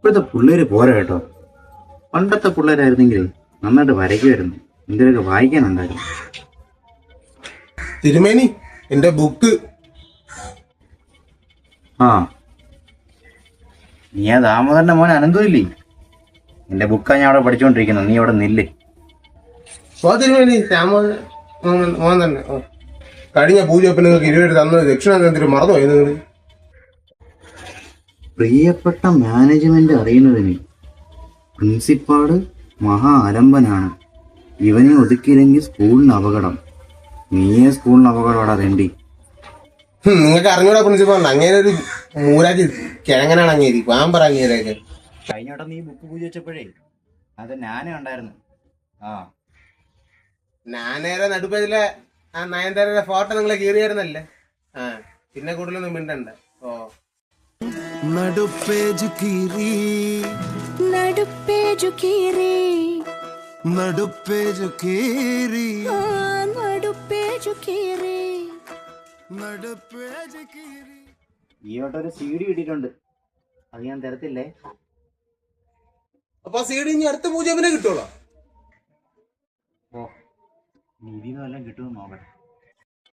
ഇപ്പോഴത്തെ പിള്ളേര് പോരാ കേട്ടോ. പണ്ടത്തെ പിള്ളേരായിരുന്നെങ്കിൽ നന്നായിട്ട് വരയ്ക്കുമായിരുന്നു, എന്തെങ്കിലുമൊക്കെ വായിക്കാനുണ്ടായിരുന്നു. തിരുമേനി, എന്റെ ബുക്ക്. ആ, നീ ആ ദാമോദരന്റെ മോൻ അനന്തമില്ലേ? എന്റെ ബുക്കാ ഞാൻ അവിടെ പഠിച്ചുകൊണ്ടിരിക്കുന്നത്, നീ അവിടെ നില്ല്. തിരുമേനി, മോൻ തന്നെ. കഴിഞ്ഞ പൂജപ്പ് നിങ്ങൾക്ക് 20 തന്നത് ദക്ഷിണ എന്തിനും മറന്നുപോയി നിങ്ങൾ? പ്രിയപ്പെട്ട മാനേജ്മെന്റ് അറിയുന്നതിന് പ്രിൻസിപ്പാള് മഹാ അലമ്പനാണ്. ഇവനെ ഒതുക്കിയില്ലെങ്കിൽ സ്കൂളിന് അപകടം. നീയേ സ്കൂളിന് അപകടമാടാ വേണ്ടി. നിങ്ങൾക്ക് അറിഞ്ഞൂടാ പ്രിൻസിപ്പാൾ, അങ്ങനെ ഒരു മൂരാജ് കിഴങ്ങനാണ് അങ്ങേരി. പാമ്പറ അങ്ങേരൊക്കെ. കഴിഞ്ഞോട്ടം നീ ബുക്ക് പൂജ വെച്ചപ്പോഴേ അത് ഞാനേ ഉണ്ടായിരുന്നു. ആ, ഞാനേരെ നടുപ്പേജിലെ ആ നയൻതാരയുടെ ഫോട്ടോ നിങ്ങളെ കീറിയായിരുന്നല്ലേ? ആ, പിന്നെ കൂടുതലൊന്നും മിണ്ടണ്ട. ഓ, നടുപ്പേജ് കീറി, നടുപ്പേജ് കീറി, നടുപ്പേജ് കീറി, നടുപ്പേജ് കീറി, നടുപ്പേജ് കീറി. ഈ വട്ടം ഒരു CD കിട്ടിയിട്ടുണ്ട്, അത് ഞാൻ തരത്തില്ലേ. അപ്പൊ CD ഇനി അടുത്ത പൂജ പിന്നെ കിട്ടുള്ളൂ. ഓ, നിധിന്ന് വല്ലതും കിട്ടുമെന്ന് നോക്കട്ടെ.